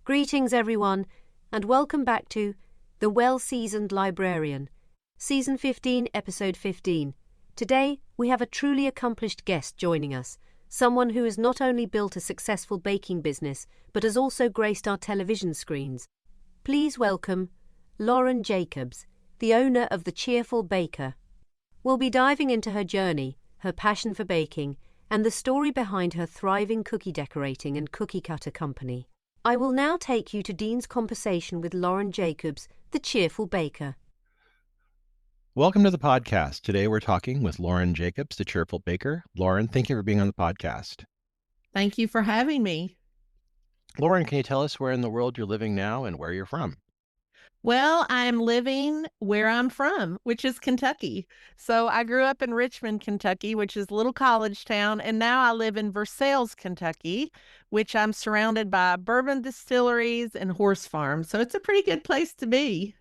Greetings, everyone, and welcome back to the Well Seasoned Librarian, Season 15, Episode 15. Today, we have a truly accomplished guest joining us, someone who has not only built a successful baking business, but has also graced our television screens. Please welcome Lauren Jacobs, the owner of the Cheerful Baker. We'll be diving into her journey, her passion for baking, and the story behind her thriving cookie decorating and cookie cutter company. I will now take you to Dean's conversation with Lauren Jacobs, the Cheerful Baker. Welcome to the podcast. Today we're talking with Lauren Jacobs, the Cheerful Baker. Lauren, thank you for being on the podcast. Thank you for having me. Lauren, can you tell us where in the world you're living now and where you're from? Well, I'm living where I'm from, which is Kentucky. So I grew up in Richmond, Kentucky, which is a little college town, and now I live in Versailles, Kentucky, which I'm surrounded by bourbon distilleries and horse farms. So it's a pretty good place to be.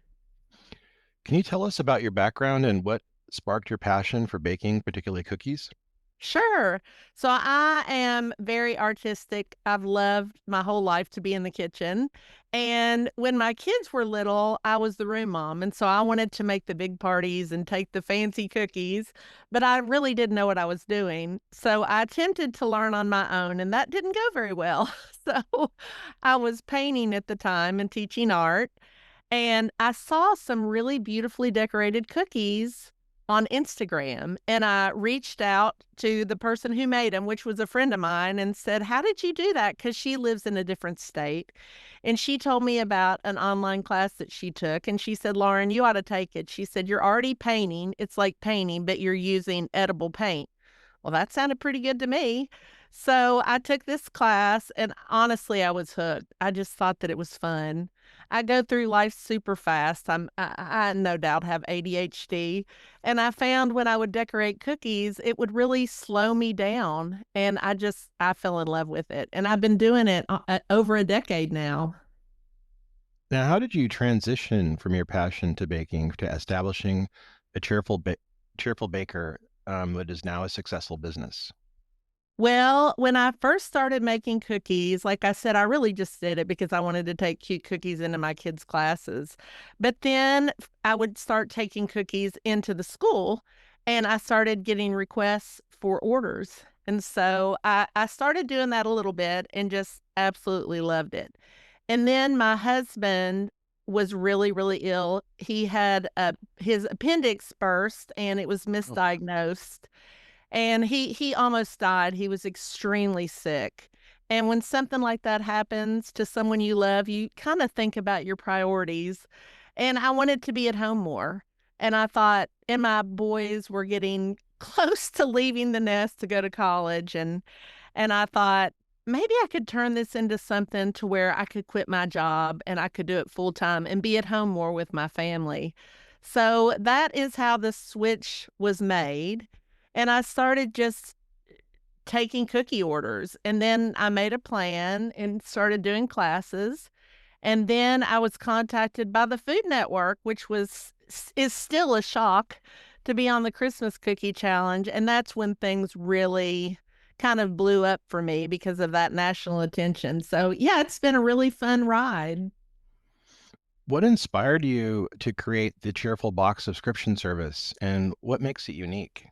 Can you tell us about your background and what sparked your passion for baking, particularly cookies? Sure. So I am very artistic. I've loved my whole life to be in the kitchen. And when my kids were little, I was the room mom. And so I wanted to make the big parties and take the fancy cookies, but I really didn't know what I was doing. So I attempted to learn on my own, and that didn't go very well. So I was painting at the time and teaching art. And I saw some really beautifully decorated cookies on Instagram, and I reached out to the person who made them, which was a friend of mine, and said, "How did you do that?" Because she lives in a different state. And she told me about an online class that she took, and she said, "Lauren, you ought to take it." She said, "You're already painting. It's like painting, but you're using edible paint." Well, that sounded pretty good to me. So I took this class, and honestly, I was hooked. I just thought that it was fun. I go through life super fast. I no doubt have ADHD, and I found when I would decorate cookies, it would really slow me down, and I fell in love with it, and I've been doing it over a decade now. Now, how did you transition from your passion to baking to establishing a cheerful baker that is now a successful business? Well, when I first started making cookies, like I said, I really just did it because I wanted to take cute cookies into my kids' classes. But then I would start taking cookies into the school, and I started getting requests for orders. And so I started doing that a little bit and just absolutely loved it. And then my husband was really, really ill. He had his appendix burst, and it was misdiagnosed. And he almost died. He was extremely sick. And when something like that happens to someone you love, you kind of think about your priorities. And I wanted to be at home more. And I thought, and my boys were getting close to leaving the nest to go to college. And I thought, maybe I could turn this into something to where I could quit my job and I could do it full time and be at home more with my family. So that is how the switch was made. And I started just taking cookie orders. And then I made a plan and started doing classes. And then I was contacted by the Food Network, which is still a shock to be on the Christmas Cookie Challenge. And that's when things really kind of blew up for me because of that national attention. So yeah, it's been a really fun ride. What inspired you to create the Cheerful Box subscription service, and what makes it unique?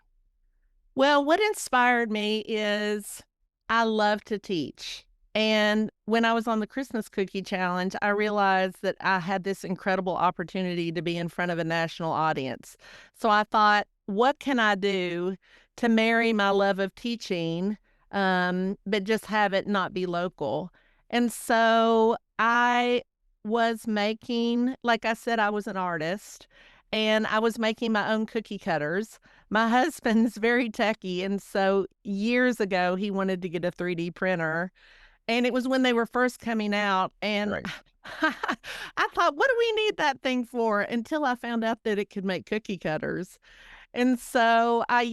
Well, what inspired me is I love to teach. And when I was on the Christmas Cookie Challenge, I realized that I had this incredible opportunity to be in front of a national audience. So I thought, what can I do to marry my love of teaching, but just have it not be local? And so I was making, like I said, I was an artist, and I was making my own cookie cutters. My husband's very techie, and so years ago, he wanted to get a 3D printer, and it was when they were first coming out, and Right. I thought, "What do we need that thing for?" Until I found out that it could make cookie cutters. And so I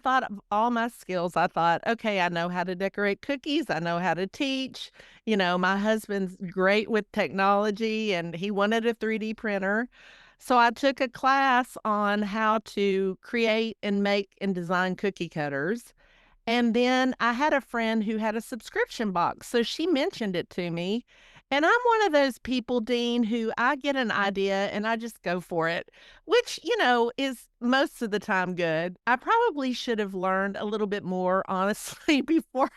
thought of all my skills. I thought, "Okay, I know how to decorate cookies, I know how to teach." My husband's great with technology, and he wanted a 3D printer. So I took a class on how to create and make and design cookie cutters. And then I had a friend who had a subscription box, so she mentioned it to me. And I'm one of those people, Dean, who I get an idea and I just go for it, which, is most of the time good. I probably should have learned a little bit more, honestly, before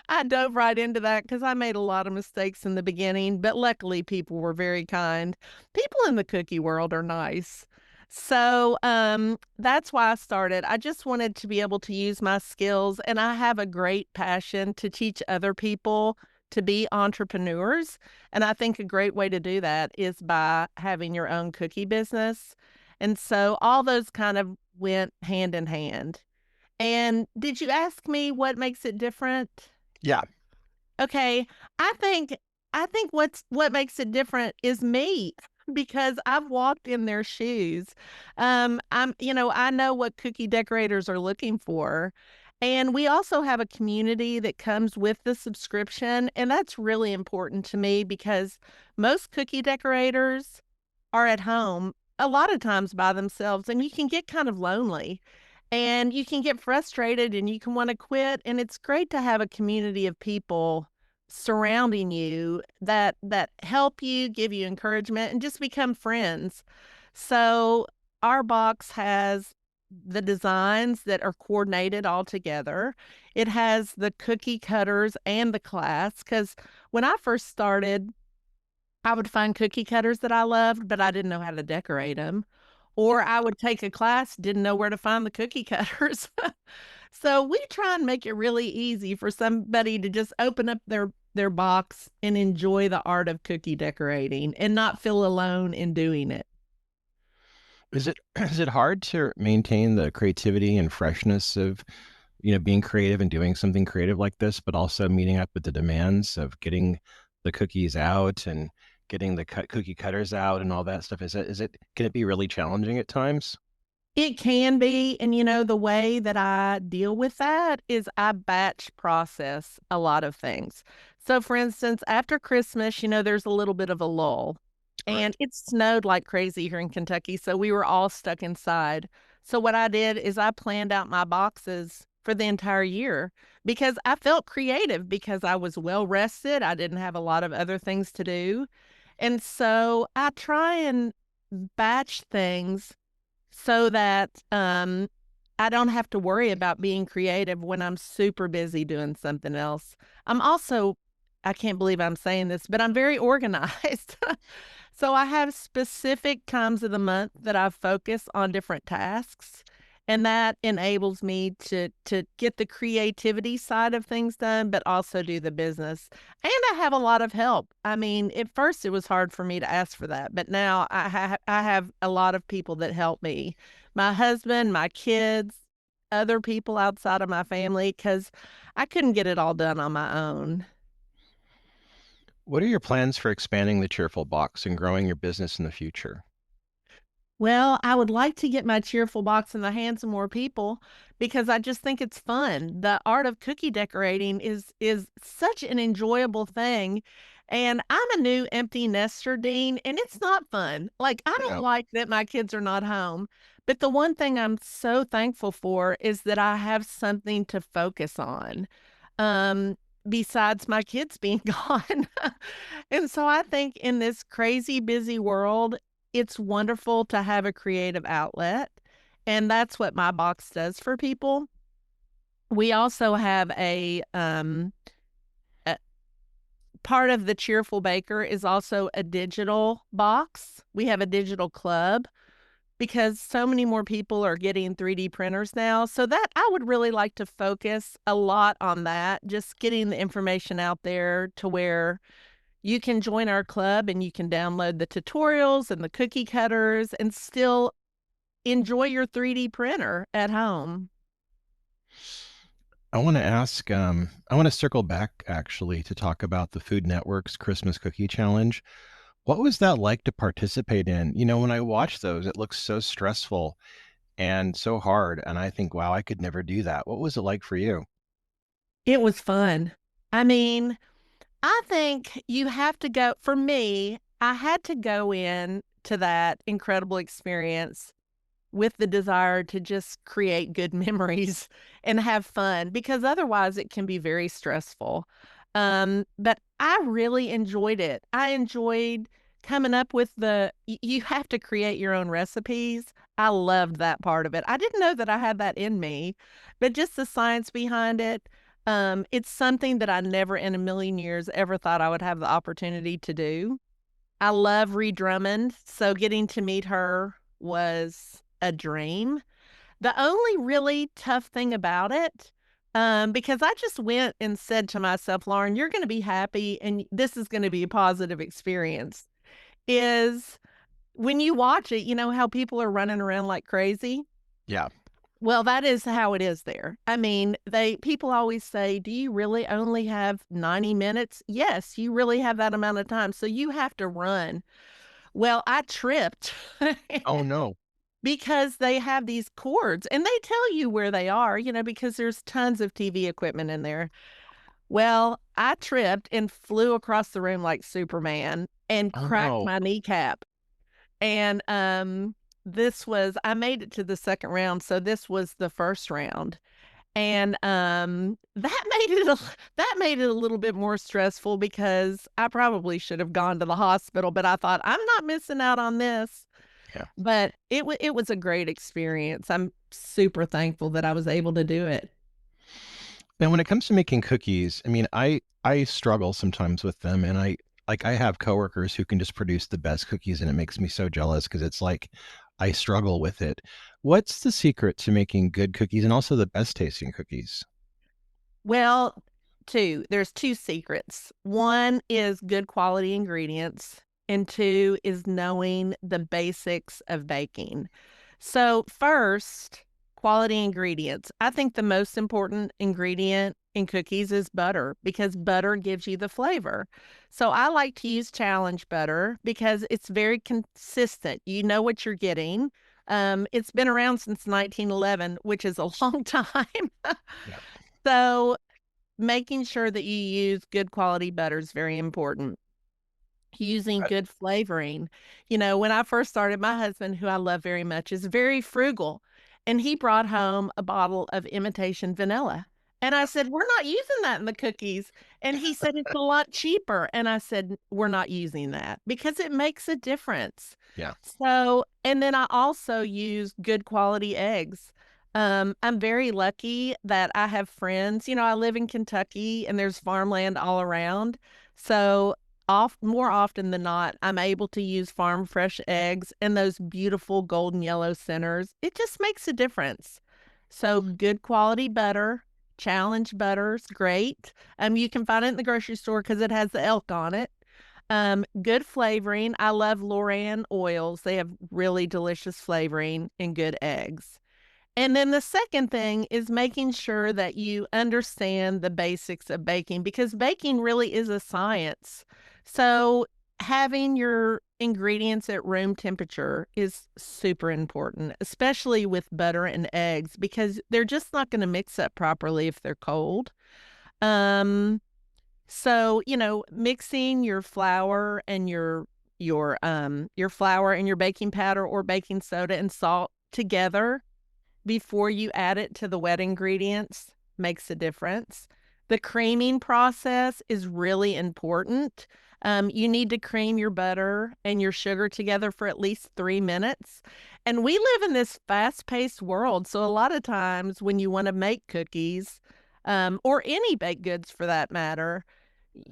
I dove right into that because I made a lot of mistakes in the beginning, but luckily people were very kind. People in the cookie world are nice. So that's why I started. I just wanted to be able to use my skills, and I have a great passion to teach other people to be entrepreneurs. And I think a great way to do that is by having your own cookie business. And so all those kind of went hand in hand. And did you ask me what makes it different? Yeah. Okay, I think what makes it different is me because I've walked in their shoes. I know what cookie decorators are looking for. And we also have a community that comes with the subscription, and that's really important to me because most cookie decorators are at home a lot of times by themselves, and you can get kind of lonely. And you can get frustrated and you can want to quit. And it's great to have a community of people surrounding you that help you, give you encouragement, and just become friends. So our box has the designs that are coordinated all together. It has the cookie cutters and the class. Because when I first started, I would find cookie cutters that I loved, but I didn't know how to decorate them. Or I would take a class, didn't know where to find the cookie cutters. So we try and make it really easy for somebody to just open up their box and enjoy the art of cookie decorating and not feel alone in doing it. Is it is it hard to maintain the creativity and freshness of, being creative and doing something creative like this, but also meeting up with the demands of getting the cookies out and getting the cookie cutters out and all that stuff? Can it be really challenging at times? It can be, and the way that I deal with that is I batch process a lot of things. So for instance, after Christmas, there's a little bit of a lull. And Right. it snowed like crazy here in Kentucky, so we were all stuck inside. So what I did is I planned out my boxes for the entire year because I felt creative because I was well rested. I didn't have a lot of other things to do. And so I try and batch things so that I don't have to worry about being creative when I'm super busy doing something else. I'm also, I can't believe I'm saying this, but I'm very organized. So I have specific times of the month that I focus on different tasks. And that enables me to get the creativity side of things done, but also do the business. And I have a lot of help. I mean, at first it was hard for me to ask for that, but now I have a lot of people that help me. My husband, my kids, other people outside of my family, because I couldn't get it all done on my own. What are your plans for expanding the Cheerful Box and growing your business in the future? Well, I would like to get my cheerful box in the hands of more people because I just think it's fun. The art of cookie decorating is such an enjoyable thing. And I'm a new empty nester, Dean, and it's not fun. Like, I don't No. like that my kids are not home. But the one thing I'm so thankful for is that I have something to focus on. Um, besides my kids being gone. And so I think in this crazy busy world, it's wonderful to have a creative outlet, and that's what my box does for people. We also have a part of the Cheerful Baker is also a digital box. We have a digital club because so many more people are getting 3D printers now. So that I would really like to focus a lot on that, just getting the information out there to where you can join our club and you can download the tutorials and the cookie cutters and still enjoy your 3D printer at home. I want to circle back actually to talk about the Food Network's Christmas Cookie Challenge. What was that like to participate in? When I watch those, it looks so stressful and so hard. And I think, wow, I could never do that. What was it like for you? It was fun. I mean, I think you have to go, for me, I had to go in to that incredible experience with the desire to just create good memories and have fun, because otherwise it can be very stressful. But I really enjoyed it. I enjoyed coming up with you have to create your own recipes. I loved that part of it. I didn't know that I had that in me, but just the science behind it. It's something that I never in a million years ever thought I would have the opportunity to do. I love Ree Drummond, so getting to meet her was a dream. The only really tough thing about it, because I just went and said to myself, Lauren, you're going to be happy and this is going to be a positive experience, is when you watch it, you know how people are running around like crazy? Yeah. Well, that is how it is there. I mean, people always say, do you really only have 90 minutes? Yes, you really have that amount of time. So you have to run. Well, I tripped Oh, no. because they have these cords and they tell you where they are, because there's tons of TV equipment in there. Well, I tripped and flew across the room like Superman and Oh, cracked no. my kneecap. And I made it to the second round, so this was the first round. And that made it a little bit more stressful because I probably should have gone to the hospital, but I thought I'm not missing out on this. Yeah. But it was a great experience. I'm super thankful that I was able to do it. And when it comes to making cookies, I mean, I struggle sometimes with them, and I have coworkers who can just produce the best cookies, and it makes me so jealous because it's like I struggle with it. What's the secret to making good cookies and also the best tasting cookies? Well, there's two secrets. One is good quality ingredients, and two is knowing the basics of baking. So first, quality ingredients. I think the most important ingredient in cookies is butter, because butter gives you the flavor. So I like to use challenge butter because it's very consistent. You know what you're getting. It's been around since 1911, which is a long time. Yeah. So making sure that you use good quality butter is very important. Using good flavoring. When I first started, my husband, who I love very much, is very frugal, and he brought home a bottle of imitation vanilla. And I said, we're not using that in the cookies. And he said, it's a lot cheaper. And I said, we're not using that because it makes a difference. Yeah. So, and then I also use good quality eggs. I'm very lucky that I have friends. I live in Kentucky and there's farmland all around. So more often than not, I'm able to use farm fresh eggs and those beautiful golden yellow centers. It just makes a difference. So good quality butter, challenge butter's great. You can find it in the grocery store because it has the elk on it. Good flavoring. I love Loran oils. They have really delicious flavoring and good eggs. And then the second thing is making sure that you understand the basics of baking, because baking really is a science. So having your ingredients at room temperature is super important, especially with butter and eggs, because they're just not going to mix up properly if they're cold. So, mixing your flour and your flour and your baking powder or baking soda and salt together before you add it to the wet ingredients makes a difference. The creaming process is really important. You need to cream your butter and your sugar together for at least 3 minutes. And we live in this fast-paced world, so a lot of times when you want to make cookies, or any baked goods for that matter,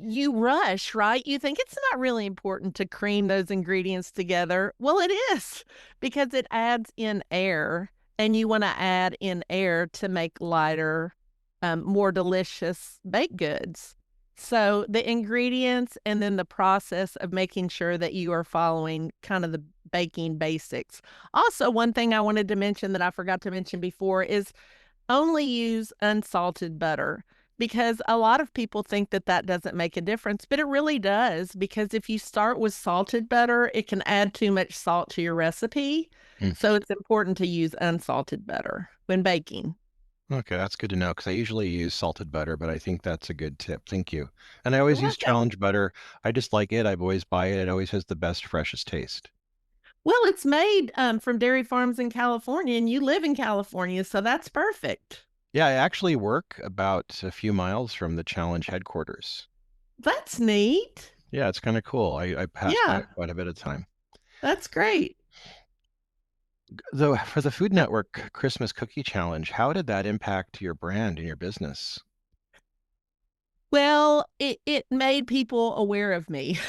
you rush, right? You think it's not really important to cream those ingredients together. Well, it is, because it adds in air. And you want to add in air to make lighter, more delicious baked goods. So the ingredients and then the process of making sure that you are following kind of the baking basics. Also, one thing I wanted to mention that I forgot to mention before is only use unsalted butter, because a lot of people think that doesn't make a difference, but it really does, because if you start with salted butter, it can add too much salt to your recipe. So it's important to use unsalted butter when baking. Okay, that's good to know because I usually use salted butter, but I think that's a good tip. Thank you. And I You're always use welcome. challenge butter. I just like it. I always buy it. It always has the best, freshest taste. Well, it's made from dairy farms in California, and you live in California, so that's perfect. Yeah, I actually work about a few miles from the Challenge headquarters. That's neat. Yeah, it's kind of cool. I pass by Yeah, it quite a bit of time. that's great. Though for the Food Network Christmas Cookie Challenge, how did that impact your brand and your business? Well, it made people aware of me,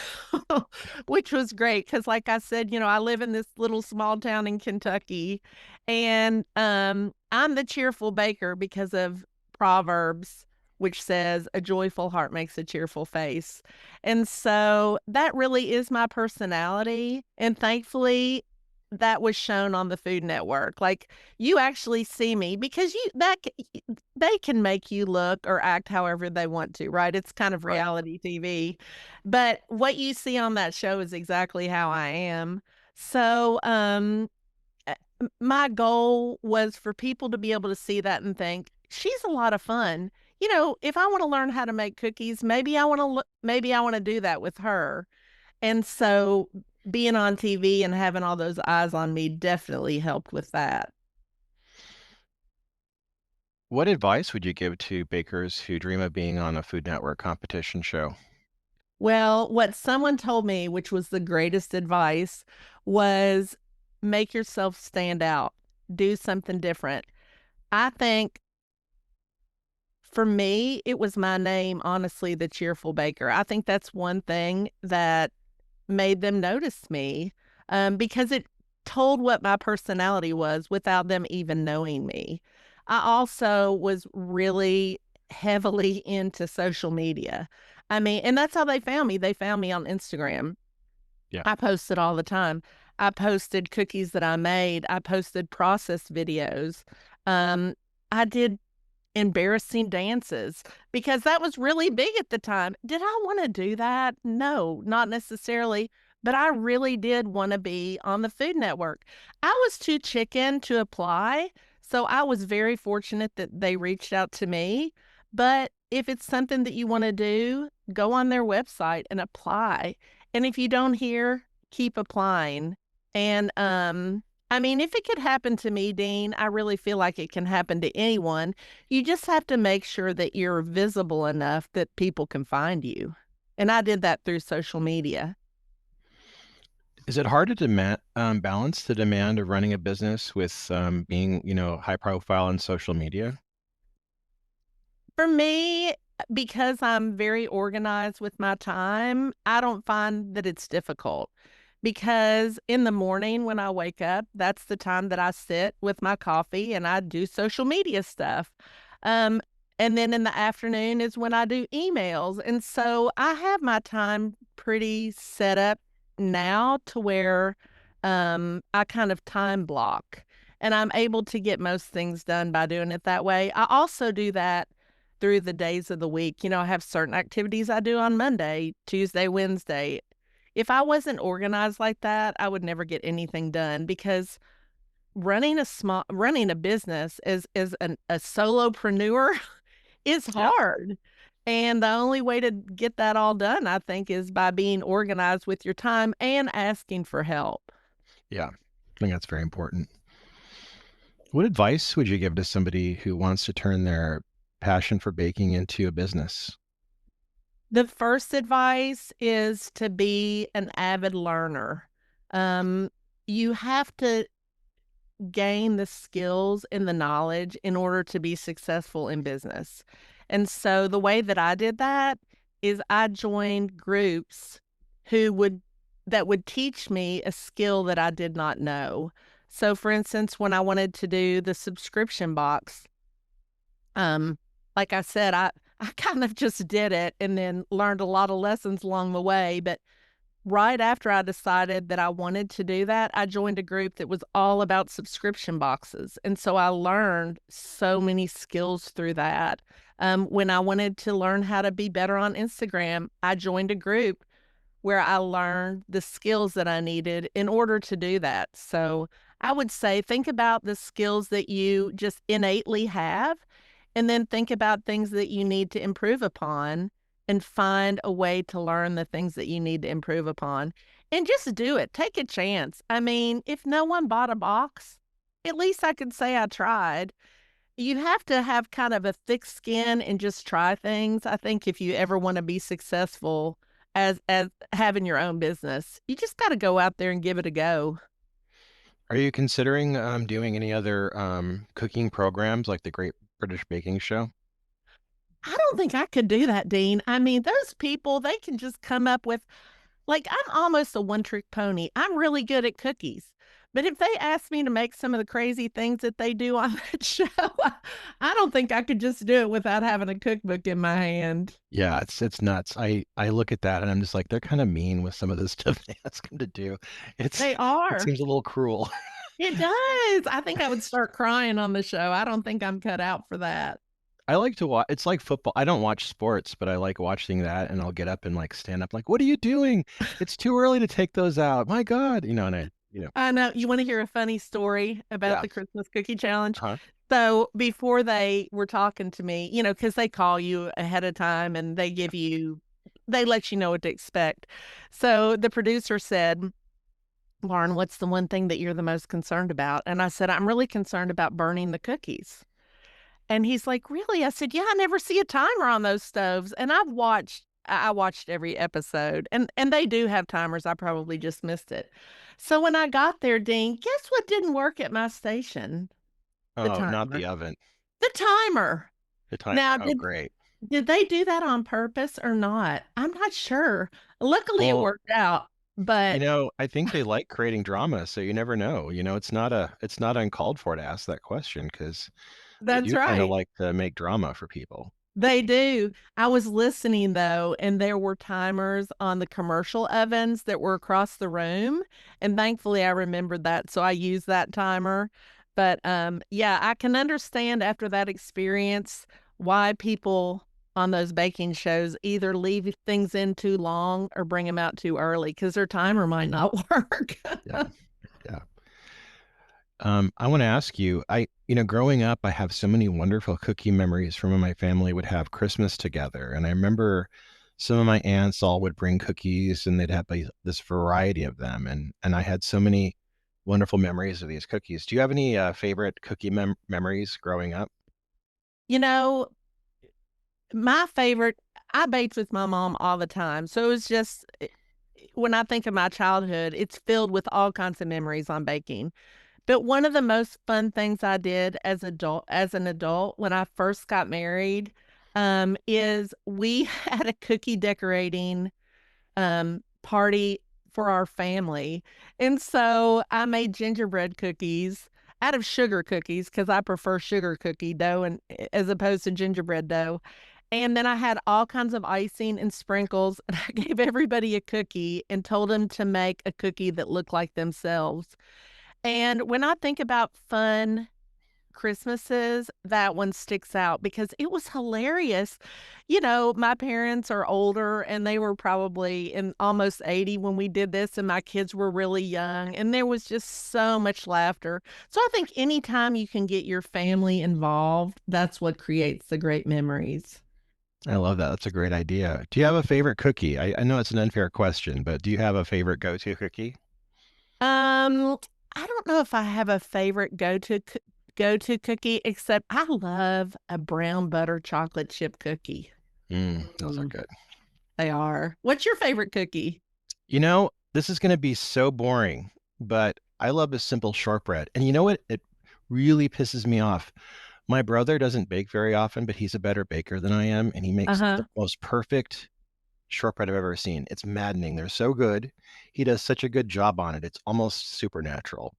which was great because, like I said, I live in this little small town in Kentucky, and I'm the cheerful baker because of Proverbs, which says, "A joyful heart makes a cheerful face." And so that really is my personality, and thankfully, that was shown on the Food Network. Like, you actually see me because they can make you look or act however they want to, right? It's kind of Right. reality TV. But what you see on that show is exactly how I am. So, my goal was for people to be able to see that and think, she's a lot of fun. If I want to learn how to make cookies, maybe I want to do that with her. And so being on TV and having all those eyes on me definitely helped with that. What advice would you give to bakers who dream of being on a Food Network competition show? Well, what someone told me, which was the greatest advice, was make yourself stand out. Do something different. I think for me, it was my name, honestly, the Cheerful Baker. I think that's one thing that made them notice me, because it told what my personality was without them even knowing me. I also was really heavily into social media. I mean, and that's how they found me. They found me on Instagram. Yeah. I posted all the time. I posted cookies that I made. I posted process videos. Um, I did embarrassing dances because that was really big at the time. Did I want to do that? No, not necessarily, but I really did want to be on the Food Network. I was too chicken to apply, so I was very fortunate that they reached out to me. But if it's something that you want to do, go on their website and apply. And if you don't hear, keep applying. And I mean, if it could happen to me, Dean, I really feel like it can happen to anyone. You just have to make sure that you're visible enough that people can find you. And I did that through social media. Is it hard to balance the demand of running a business with being, high profile on social media? For me, because I'm very organized with my time, I don't find that it's difficult. Because in the morning when I wake up, that's the time that I sit with my coffee and I do social media stuff. Um, and then in the afternoon is when I do emails. And so I have my time pretty set up now to where I kind of time block and I'm able to get most things done by doing it that way. I also do that through the days of the week. I have certain activities I do on Monday, Tuesday, Wednesday. If I wasn't organized like that, I would never get anything done because running a business as a solopreneur is Yeah. hard. And the only way to get that all done, I think, is by being organized with your time and asking for help. Yeah. I think that's very important. What advice would you give to somebody who wants to turn their passion for baking into a business? The first advice is to be an avid learner. Um, you have to gain the skills and the knowledge in order to be successful in business. And so the way that I did that is I joined groups who would teach me a skill that I did not know. So for instance, when I wanted to do the subscription box, um, like I said, I kind of just did it and then learned a lot of lessons along the way. But right after I decided that I wanted to do that, I joined a group that was all about subscription boxes. And so I learned so many skills through that. When I wanted to learn how to be better on Instagram, I joined a group where I learned the skills that I needed in order to do that. So I would say think about the skills that you just innately have, and then think about things that you need to improve upon. and find a way to learn the things that you need to improve upon. And just do it. Take a chance. I mean, if no one bought a box, at least I could say I tried. You have to have kind of a thick skin and just try things. I think if you ever want to be successful as having your own business, you just got to go out there and give it a go. Are you considering doing any other cooking programs like the Great British Baking Show? I don't think I could do that, Dean. I mean, those people, they can just come up with, like, I'm almost a one-trick pony. I'm really good at cookies. But if they ask me to make some of the crazy things that they do on that show, I don't think I could just do it without having a cookbook in my hand. Yeah, it's nuts. I look at that and I'm just like, they're kind of mean with some of the stuff they ask them to do. It They are. seems a little cruel. It does. I think I would start crying on the show. I don't think I'm cut out for that. I like to watch. It's like football. I don't watch sports, but I like watching that, and I'll get up and like stand up, like, "What are you doing? It's too early to take those out. My God!" I know. You want to hear a funny story about Yeah. the Christmas cookie challenge? Huh? So before they were talking to me, because they call you ahead of time and they let you know what to expect. So the producer said, "Lauren, what's the one thing that you're the most concerned about?" And I said, "I'm really concerned about burning the cookies." And he's like, "Really?" I said, "Yeah, I never see a timer on those stoves." And I watched every episode, and they do have timers. I probably just missed it. So when I got there, Dean, guess what didn't work at my station? The Oh, not timer. the oven. The timer. The time. Now, Oh, great. did they do that on purpose or not? I'm not sure. Luckily, it Well, worked out, but I think they like creating drama, so you never know. It's not uncalled for to ask that question because they that's do kind of right. like to make drama for people. They do. I was listening though, and there were timers on the commercial ovens that were across the room, and thankfully I remembered that, so I used that timer. But yeah, I can understand after that experience why people on those baking shows either leave things in too long or bring them out too early because their timer might not work. Yeah, yeah. I want to ask you, growing up, I have so many wonderful cookie memories from when my family would have Christmas together. And I remember some of my aunts all would bring cookies and they'd have this variety of them. And I had so many wonderful memories of these cookies. Do you have any favorite cookie memories growing up? You know, my favorite, I baked with my mom all the time. So it was just, when I think of my childhood, it's filled with all kinds of memories on baking. But one of the most fun things I did as an adult when I first got married, is we had a cookie decorating party for our family. And so I made gingerbread cookies out of sugar cookies because I prefer sugar cookie dough and as opposed to gingerbread dough. And then I had all kinds of icing and sprinkles. And I gave everybody a cookie and told them to make a cookie that looked like themselves. And when I think about fun Christmases, that one sticks out because it was hilarious. My parents are older and they were probably in almost 80 when we did this, and my kids were really young, and there was just so much laughter. So I think anytime you can get your family involved, that's what creates the great memories. I love that. That's a great idea. Do you have a favorite cookie? I know it's an unfair question, but do you have a favorite go-to cookie? Um, I don't know if I have a favorite go-to cookie, except I love a brown butter chocolate chip cookie. Those are Mm, good. they are. What's your favorite cookie? This is going to be so boring, but I love a simple shortbread. And you know what? It really pisses me off. My brother doesn't bake very often, but he's a better baker than I am, and he makes Uh-huh. the most perfect shortbread I've ever seen. It's maddening. They're so good. He does such a good job on it. It's almost supernatural.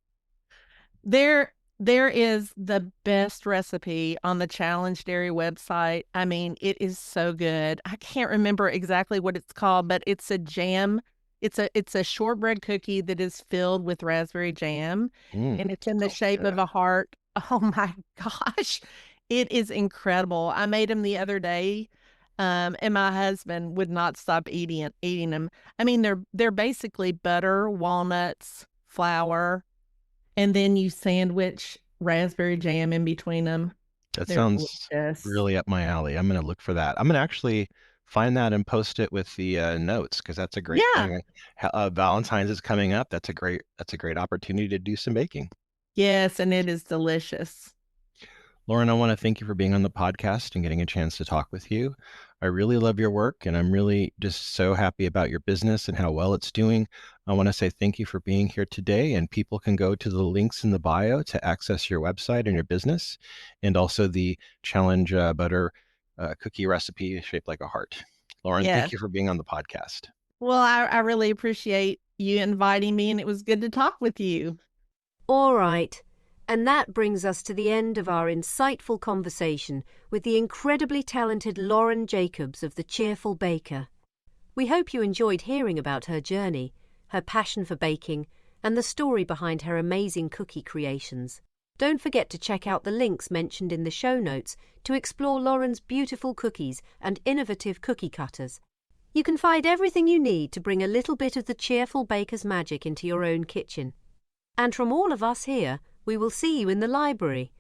There is the best recipe on the Challenge Dairy website. I mean, it is so good. I can't remember exactly what it's called, but it's a jam. It's a shortbread cookie that is filled with raspberry jam, and it's in the Sounds shape of good. a heart. Oh my gosh. It is incredible. I made them the other day, and my husband would not stop eating them. I mean, they're basically butter, walnuts, flour, and then you sandwich raspberry jam in between them. That They're sounds delicious. really up my alley. I'm going to look for that. I'm going to actually find that and post it with the notes, because that's a great Yeah. thing. Valentine's is coming up. That's a great opportunity to do some baking. Yes, and it is delicious. Lauren, I want to thank you for being on the podcast and getting a chance to talk with you. I really love your work, and I'm really just so happy about your business and how well it's doing. I want to say thank you for being here today, and people can go to the links in the bio to access your website and your business, and also the challenge butter cookie recipe shaped like a heart. Lauren, Yes. thank you for being on the podcast. Well, I really appreciate you inviting me, and it was good to talk with you. All right. And that brings us to the end of our insightful conversation with the incredibly talented Lauren Jacobs of the Cheerful Baker. We hope you enjoyed hearing about her journey, her passion for baking, and the story behind her amazing cookie creations. Don't forget to check out the links mentioned in the show notes to explore Lauren's beautiful cookies and innovative cookie cutters. You can find everything you need to bring a little bit of the Cheerful Baker's magic into your own kitchen. And from all of us here, we will see you in the library.